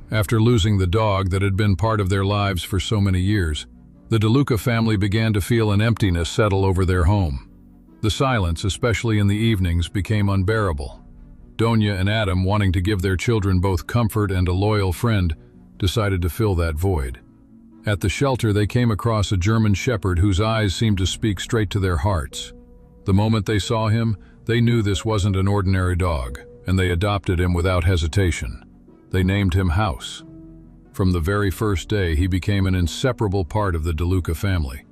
After losing the dog that had been part of their lives for so many years, the DeLuca family began to feel an emptiness settle over their home. The silence, especially in the evenings, became unbearable. Donia and Adam, wanting to give their children both comfort and a loyal friend, decided to fill that void. At the shelter, they came across a German shepherd whose eyes seemed to speak straight to their hearts. The moment they saw him, they knew this wasn't an ordinary dog, and they adopted him without hesitation. They named him House. From the very first day, he became an inseparable part of the DeLuca family.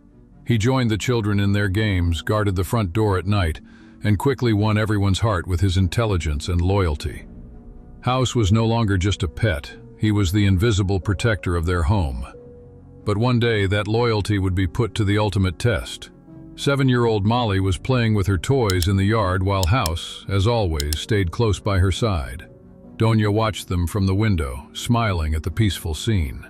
He joined the children in their games, guarded the front door at night, and quickly won everyone's heart with his intelligence and loyalty. House was no longer just a pet, he was the invisible protector of their home. But one day, that loyalty would be put to the ultimate test. 7-year-old Molly was playing with her toys in the yard while House, as always, stayed close by her side. Donia watched them from the window, smiling at the peaceful scene.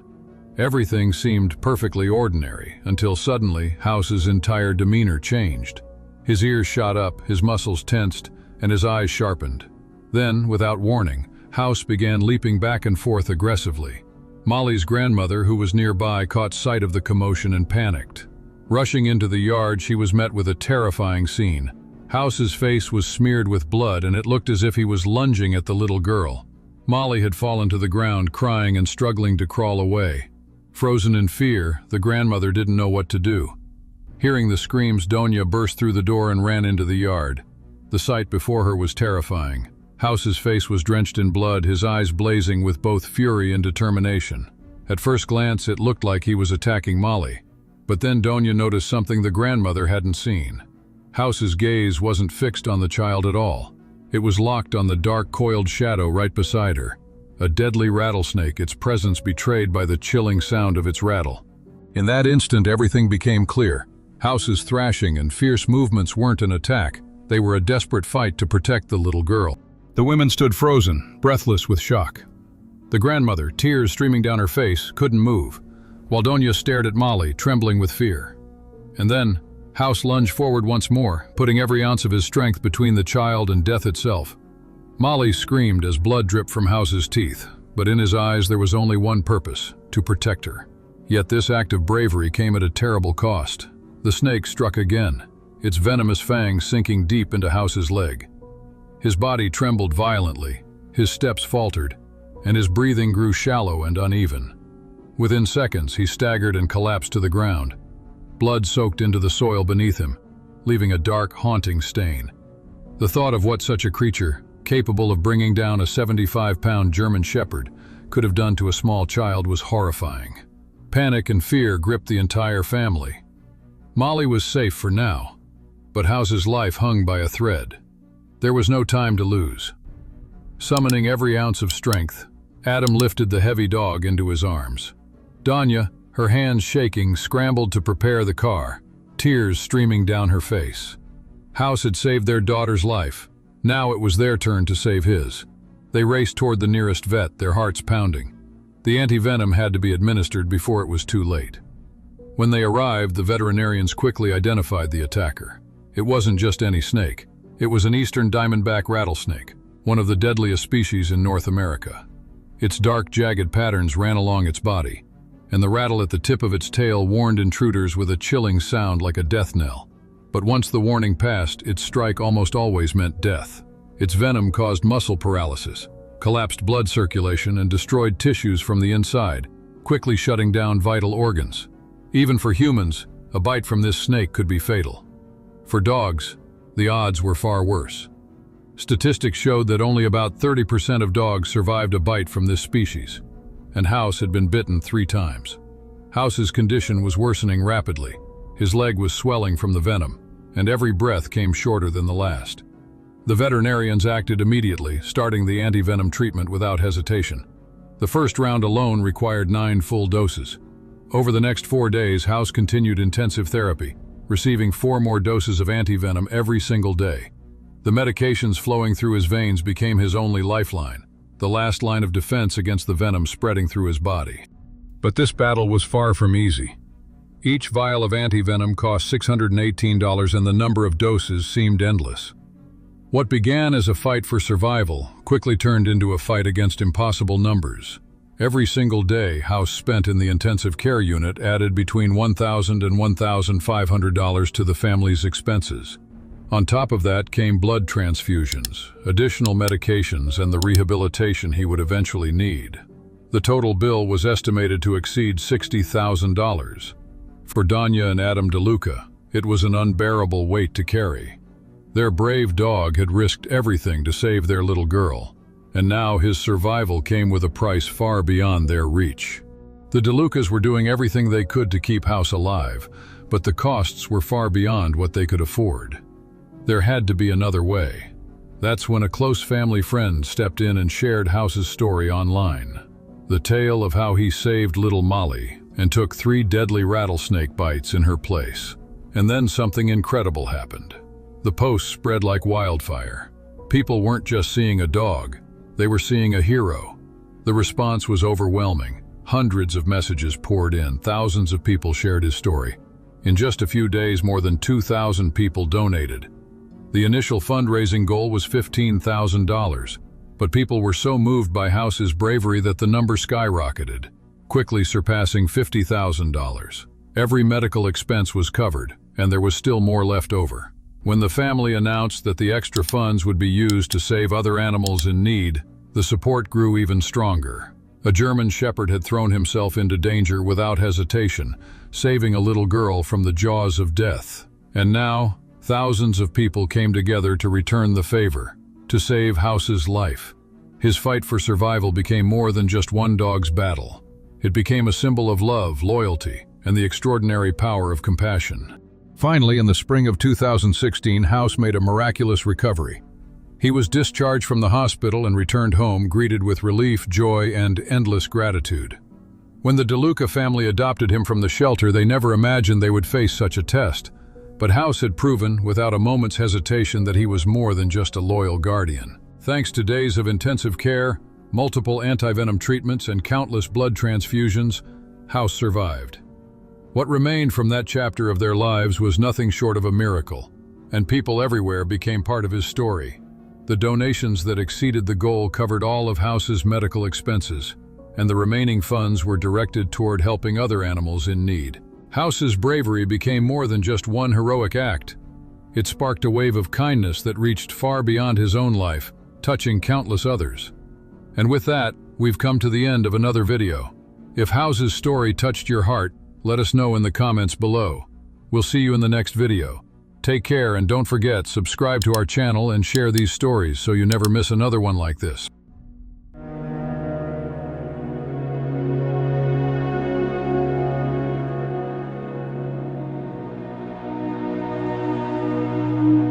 Everything seemed perfectly ordinary until suddenly House's entire demeanor changed. His ears shot up, his muscles tensed, and his eyes sharpened. Then, without warning, House began leaping back and forth aggressively. Molly's grandmother, who was nearby, caught sight of the commotion and panicked. Rushing into the yard, she was met with a terrifying scene. House's face was smeared with blood, and it looked as if he was lunging at the little girl. Molly had fallen to the ground, crying and struggling to crawl away. Frozen in fear, the grandmother didn't know what to do. Hearing the screams, Donia burst through the door and ran into the yard. The sight before her was terrifying. House's face was drenched in blood, his eyes blazing with both fury and determination. At first glance, it looked like he was attacking Molly. But then Donia noticed something the grandmother hadn't seen. House's gaze wasn't fixed on the child at all. It was locked on the dark, coiled shadow right beside her. A deadly rattlesnake, its presence betrayed by the chilling sound of its rattle. In that instant, everything became clear. House's thrashing and fierce movements weren't an attack. They were a desperate fight to protect the little girl. The women stood frozen, breathless with shock. The grandmother, tears streaming down her face, couldn't move, while Donia stared at Molly, trembling with fear. And then, House lunged forward once more, putting every ounce of his strength between the child and death itself. Molly screamed as blood dripped from House's teeth, but in his eyes there was only one purpose: to protect her. Yet this act of bravery came at a terrible cost. The snake struck again, its venomous fangs sinking deep into House's leg. His body trembled violently, his steps faltered, and his breathing grew shallow and uneven. Within seconds, he staggered and collapsed to the ground. Blood soaked into the soil beneath him, leaving a dark, haunting stain. The thought of what such a creature, capable of bringing down a 75-pound German shepherd, could have done to a small child was horrifying. Panic and fear gripped the entire family. Molly was safe for now, but House's life hung by a thread. There was no time to lose. Summoning every ounce of strength, Adam lifted the heavy dog into his arms. Donia, her hands shaking, scrambled to prepare the car, tears streaming down her face. House had saved their daughter's life. Now it was their turn to save his. They raced toward the nearest vet, their hearts pounding. The anti-venom had to be administered before it was too late. When they arrived, the veterinarians quickly identified the attacker. It wasn't just any snake. It was an eastern diamondback rattlesnake, one of the deadliest species in North America. Its dark, jagged patterns ran along its body, and the rattle at the tip of its tail warned intruders with a chilling sound like a death knell. But once the warning passed, its strike almost always meant death. Its venom caused muscle paralysis, collapsed blood circulation, and destroyed tissues from the inside, quickly shutting down vital organs. Even for humans, a bite from this snake could be fatal. For dogs, the odds were far worse. Statistics showed that only about 30% of dogs survived a bite from this species, and House had been bitten 3 times. House's condition was worsening rapidly. His leg was swelling from the venom, and every breath came shorter than the last. The veterinarians acted immediately, starting the anti-venom treatment without hesitation. The first round alone required 9 full doses. Over the next 4 days, House continued intensive therapy, receiving 4 more doses of anti-venom every single day. The medications flowing through his veins became his only lifeline, the last line of defense against the venom spreading through his body. But this battle was far from easy. Each vial of anti-venom cost $618, and the number of doses seemed endless. What began as a fight for survival quickly turned into a fight against impossible numbers. Every single day House spent in the intensive care unit added between $1,000 and $1,500 to the family's expenses. On top of that came blood transfusions, additional medications, and the rehabilitation he would eventually need. The total bill was estimated to exceed $60,000. For Danya and Adam DeLuca, it was an unbearable weight to carry. Their brave dog had risked everything to save their little girl, and now his survival came with a price far beyond their reach. The DeLucas were doing everything they could to keep House alive, but the costs were far beyond what they could afford. There had to be another way. That's when a close family friend stepped in and shared House's story online. The tale of how he saved little Molly and took 3 deadly rattlesnake bites in her place. And then something incredible happened. The post spread like wildfire. People weren't just seeing a dog, they were seeing a hero. The response was overwhelming. Hundreds of messages poured in, thousands of people shared his story. In just a few days, more than 2,000 people donated. The initial fundraising goal was $15,000, but people were so moved by House's bravery that the number skyrocketed, quickly surpassing $50,000. Every medical expense was covered, and there was still more left over. When the family announced that the extra funds would be used to save other animals in need, the support grew even stronger. A German shepherd had thrown himself into danger without hesitation, saving a little girl from the jaws of death. And now, thousands of people came together to return the favor, to save House's life. His fight for survival became more than just one dog's battle. It became a symbol of love, loyalty, and the extraordinary power of compassion. Finally, in the spring of 2016, House made a miraculous recovery. He was discharged from the hospital and returned home, greeted with relief, joy, and endless gratitude. When the DeLuca family adopted him from the shelter, they never imagined they would face such a test. But House had proven, without a moment's hesitation, that he was more than just a loyal guardian. Thanks to days of intensive care, multiple anti-venom treatments, and countless blood transfusions, House survived. What remained from that chapter of their lives was nothing short of a miracle, and people everywhere became part of his story. The donations that exceeded the goal covered all of House's medical expenses, and the remaining funds were directed toward helping other animals in need. House's bravery became more than just one heroic act. It sparked a wave of kindness that reached far beyond his own life, touching countless others. And with that, we've come to the end of another video. If House's story touched your heart, let us know in the comments below. We'll see you in the next video. Take care, and don't forget, subscribe to our channel and share these stories so you never miss another one like this.